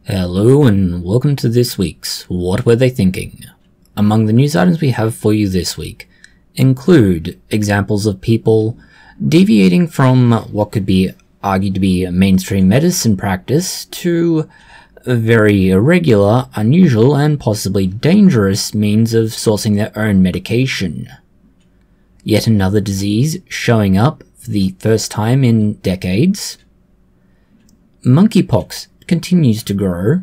Hello and welcome to this week's What Were They Thinking? Among the news items we have for you this week include examples of people deviating from what could be argued to be mainstream medicine practice to very irregular, unusual, and possibly dangerous means of sourcing their own medication. Yet another disease showing up for the first time in decades. Monkey Pox continues to grow.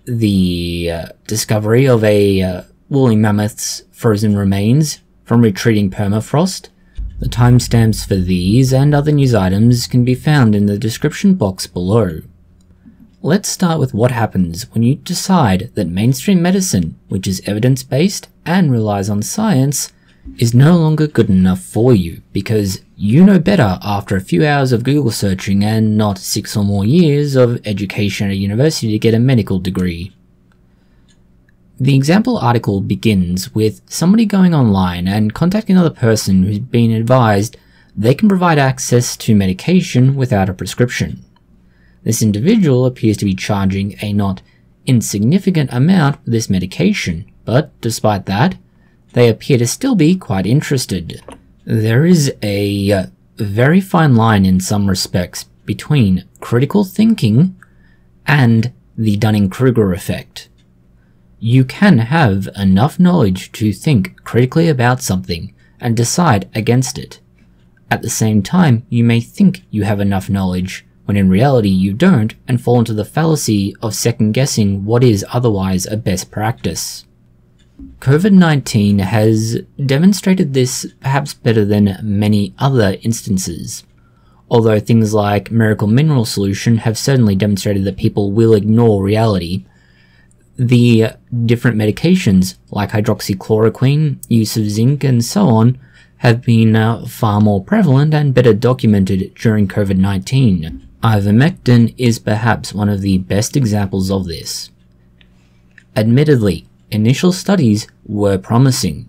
The discovery of a woolly mammoth's frozen remains from retreating permafrost. The timestamps for these and other news items can be found in the description box below. Let's start with what happens when you decide that mainstream medicine, which is evidence-based and relies on science, is no longer good enough for you because you know better after a few hours of Google searching and not 6 or more years of education at a university to get a medical degree. The example article begins with somebody going online and contacting another person who's been advised they can provide access to medication without a prescription. This individual appears to be charging a not insignificant amount for this medication, but despite that, they appear to still be quite interested. There is a very fine line in some respects between critical thinking and the Dunning-Kruger effect. You can have enough knowledge to think critically about something and decide against it. At the same time, you may think you have enough knowledge when in reality you don't and fall into the fallacy of second-guessing what is otherwise a best practice. COVID-19 has demonstrated this perhaps better than many other instances, although things like miracle mineral solution have certainly demonstrated that people will ignore reality. The different medications like hydroxychloroquine, use of zinc and so on have been far more prevalent and better documented during COVID-19. Ivermectin is perhaps one of the best examples of this. Admittedly, initial studies were promising.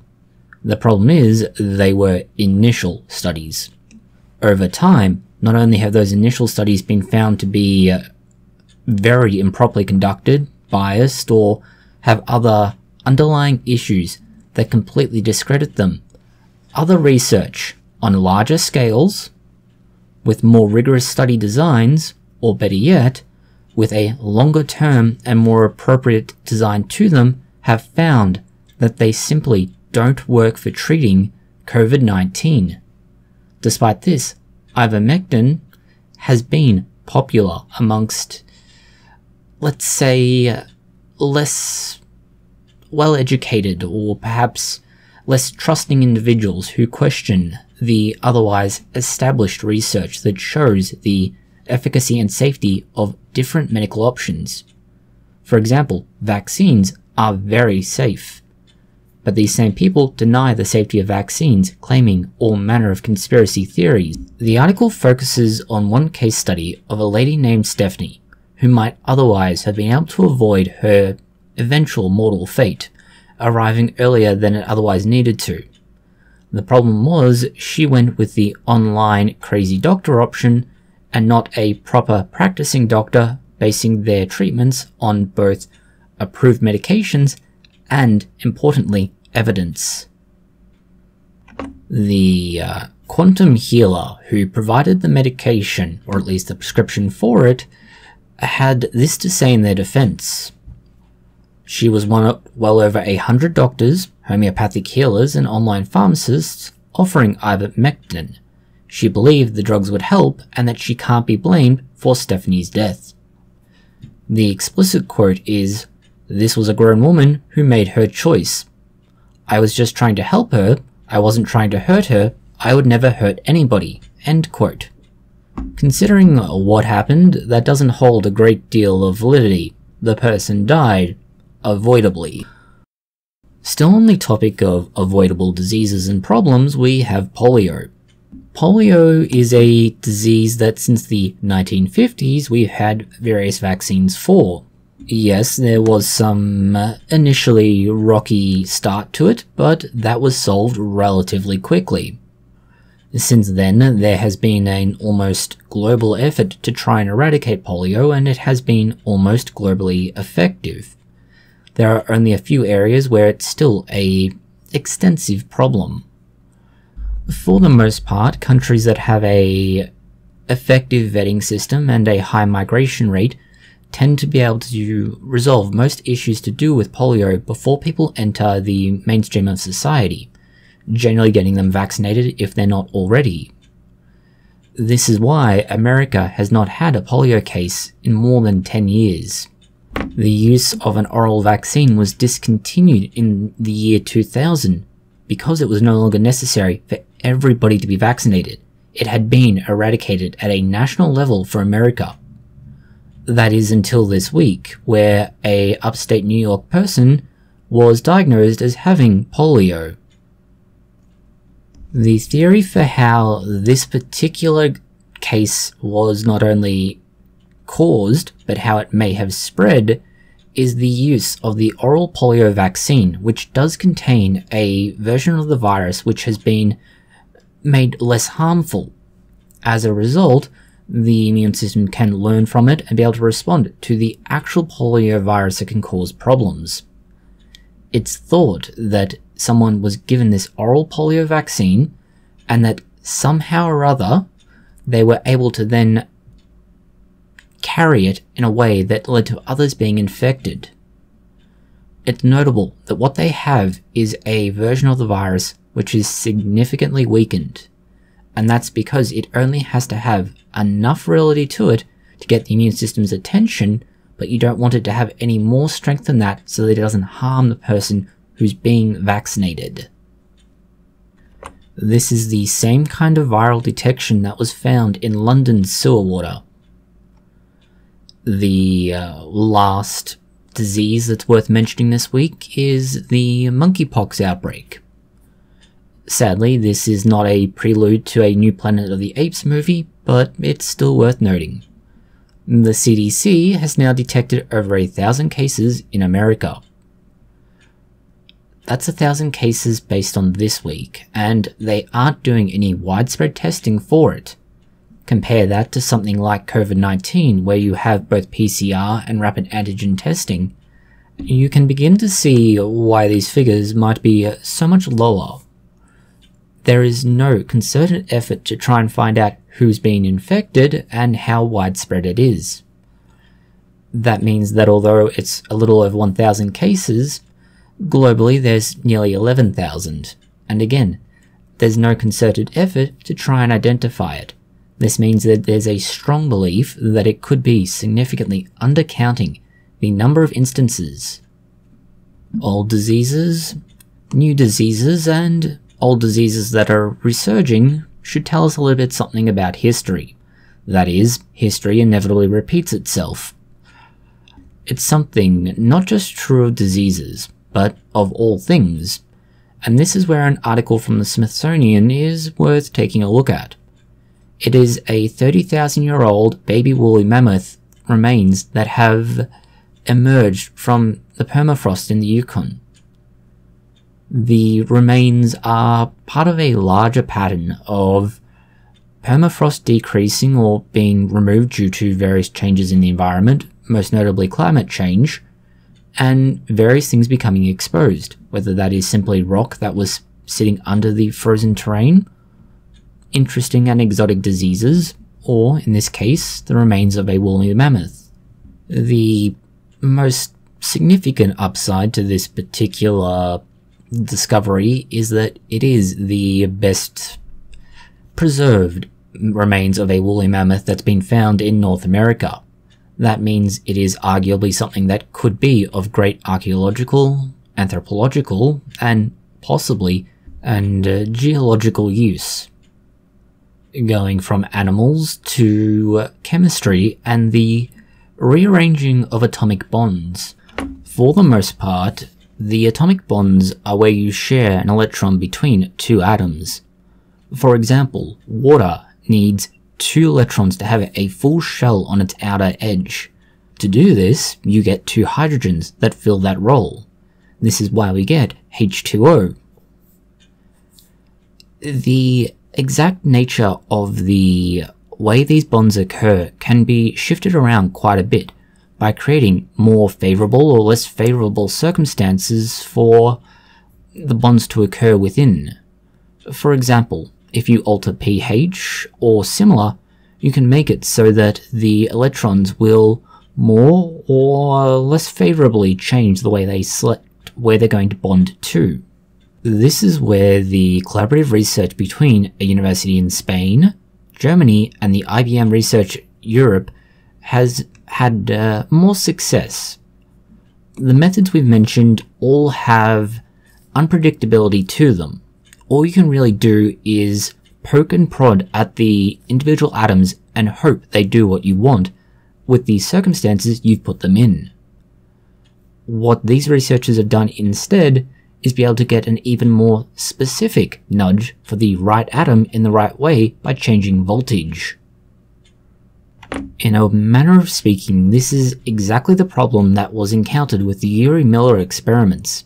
The problem is, they were initial studies. Over time, not only have those initial studies been found to be very improperly conducted, biased, or have other underlying issues that completely discredit them. Other research on larger scales, with more rigorous study designs, or better yet, with a longer term and more appropriate design to them, have found that they simply don't work for treating COVID-19. Despite this, ivermectin has been popular amongst, let's say, less well-educated or perhaps less trusting individuals who question the otherwise established research that shows the efficacy and safety of different medical options. For example, vaccines are very safe, but these same people deny the safety of vaccines, claiming all manner of conspiracy theories. The article focuses on one case study of a lady named Stephanie, who might otherwise have been able to avoid her eventual mortal fate, arriving earlier than it otherwise needed to. The problem was she went with the online crazy doctor option and not a proper practicing doctor basing their treatments on both approved medications and, importantly, evidence. The quantum healer who provided the medication, or at least the prescription for it, had this to say in their defense. She was one of well over 100 doctors, homeopathic healers, and online pharmacists offering ivermectin. She believed the drugs would help and that she can't be blamed for Stephanie's death. The explicit quote is, "This was a grown woman who made her choice. I was just trying to help her. I wasn't trying to hurt her. I would never hurt anybody." End quote. Considering what happened, that doesn't hold a great deal of validity. The person died, avoidably. Still on the topic of avoidable diseases and problems, we have polio. Polio is a disease that since the 1950s we've had various vaccines for. Yes, there was some initially rocky start to it, but that was solved relatively quickly. Since then, there has been an almost global effort to try and eradicate polio, and it has been almost globally effective. There are only a few areas where it's still an extensive problem. For the most part, countries that have a effective vetting system and a high migration rate tend to be able to resolve most issues to do with polio before people enter the mainstream of society, generally getting them vaccinated if they're not already. This is why America has not had a polio case in more than 10 years. The use of an oral vaccine was discontinued in the year 2000 because it was no longer necessary for everybody to be vaccinated. It had been eradicated at a national level for America. That is until this week, where a upstate New York person was diagnosed as having polio. The theory for how this particular case was not only caused, but how it may have spread, is the use of the oral polio vaccine, which does contain a version of the virus which has been made less harmful. As a result, the immune system can learn from it and be able to respond to the actual polio virus that can cause problems. It's thought that someone was given this oral polio vaccine and that somehow or other they were able to then carry it in a way that led to others being infected. It's notable that what they have is a version of the virus which is significantly weakened, and that's because it only has to have enough reality to it to get the immune system's attention, but you don't want it to have any more strength than that so that it doesn't harm the person who's being vaccinated. This is the same kind of viral detection that was found in London's sewer water. The last disease that's worth mentioning this week is the Monkey Pox outbreak. Sadly, this is not a prelude to a new Planet of the Apes movie, but it's still worth noting. The CDC has now detected over 1,000 cases in America. That's 1,000 cases based on this week, and they aren't doing any widespread testing for it. Compare that to something like COVID-19, where you have both PCR and rapid antigen testing. You can begin to see why these figures might be so much lower. There is no concerted effort to try and find out who's been infected and how widespread it is. That means that although it's a little over 1,000 cases, globally there's nearly 11,000. And again, there's no concerted effort to try and identify it. This means that there's a strong belief that it could be significantly undercounting the number of instances. Old diseases, new diseases, and old diseases that are resurging should tell us a little bit something about history. That is, history inevitably repeats itself. It's something not just true of diseases, but of all things. And this is where an article from the Smithsonian is worth taking a look at. It is a 30,000-year-old baby woolly mammoth remains that have emerged from the permafrost in the Yukon. The remains are part of a larger pattern of permafrost decreasing or being removed due to various changes in the environment, most notably climate change, and various things becoming exposed, whether that is simply rock that was sitting under the frozen terrain, interesting and exotic diseases, or, in this case, the remains of a woolly mammoth. The most significant upside to this particular discovery is that it is the best preserved remains of a woolly mammoth that's been found in North America. That means it is arguably something that could be of great archaeological, anthropological, and possibly geological use. Going from animals to chemistry and the rearranging of atomic bonds. For the most part, the atomic bonds are where you share an electron between two atoms. For example, water needs 2 electrons to have a full shell on its outer edge. To do this, you get 2 hydrogens that fill that role. This is why we get H2O. The exact nature of the way these bonds occur can be shifted around quite a bit by creating more favourable or less favourable circumstances for the bonds to occur within. For example, if you alter pH or similar, you can make it so that the electrons will more or less favourably change the way they select where they're going to bond to. This is where the collaborative research between a university in Spain, Germany, and the IBM Research Europe has had more success. The methods we've mentioned all have unpredictability to them. All you can really do is poke and prod at the individual atoms and hope they do what you want with the circumstances you've put them in. What these researchers have done instead is be able to get an even more specific nudge for the right atom in the right way by changing voltage. In a manner of speaking, this is exactly the problem that was encountered with the Urey-Miller experiments.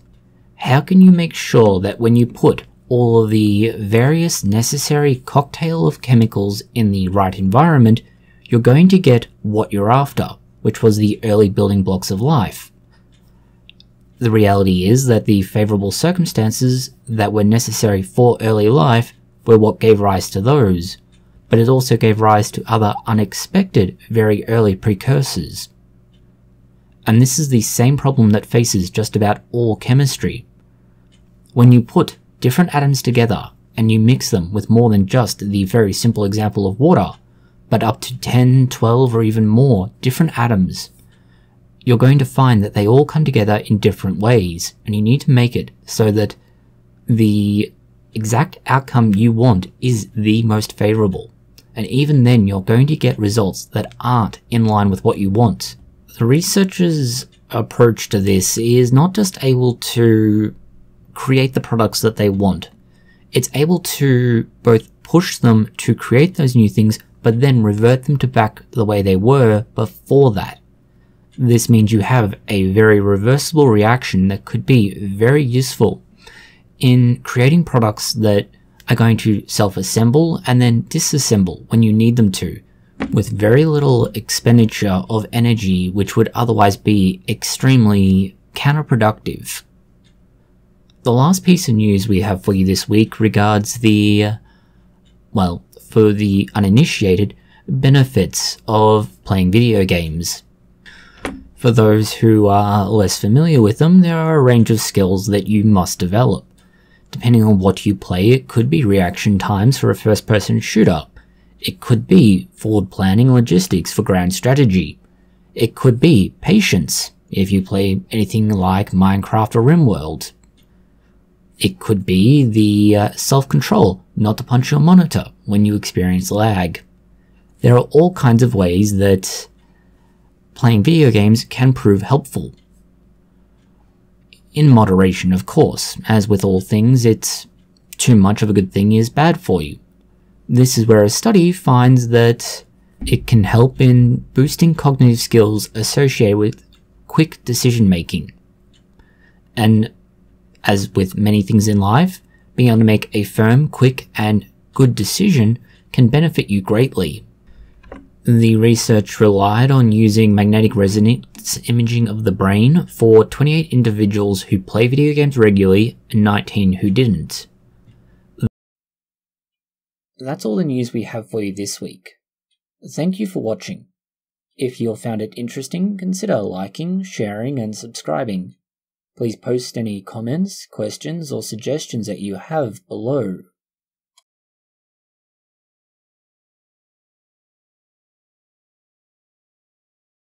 How can you make sure that when you put all of the various necessary cocktail of chemicals in the right environment, you're going to get what you're after, which was the early building blocks of life? The reality is that the favourable circumstances that were necessary for early life were what gave rise to those, but it also gave rise to other unexpected very early precursors. And this is the same problem that faces just about all chemistry. When you put different atoms together and you mix them with more than just the very simple example of water, but up to 10, 12 or even more different atoms, you're going to find that they all come together in different ways, and you need to make it so that the exact outcome you want is the most favourable. And even then you're going to get results that aren't in line with what you want. The researchers' approach to this is not just able to create the products that they want, it's able to both push them to create those new things, but then revert them to back the way they were before that. This means you have a very reversible reaction that could be very useful in creating products that are going to self-assemble and then disassemble when you need them to, with very little expenditure of energy which would otherwise be extremely counterproductive. The last piece of news we have for you this week regards the, well, for the uninitiated, benefits of playing video games. For those who are less familiar with them, there are a range of skills that you must develop. Depending on what you play, it could be reaction times for a first-person shooter. It could be forward planning logistics for grand strategy. It could be patience if you play anything like Minecraft or RimWorld. It could be the self-control not to punch your monitor when you experience lag. There are all kinds of ways that playing video games can prove helpful. In moderation, of course. As with all things, it's too much of a good thing is bad for you. This is where a study finds that it can help in boosting cognitive skills associated with quick decision making. And as with many things in life, being able to make a firm, quick, and good decision can benefit you greatly. The research relied on using magnetic resonance imaging of the brain for 28 individuals who play video games regularly and 19 who didn't. That's all the news we have for you this week. Thank you for watching. If you found it interesting, consider liking, sharing, and subscribing. Please post any comments, questions, or suggestions that you have below.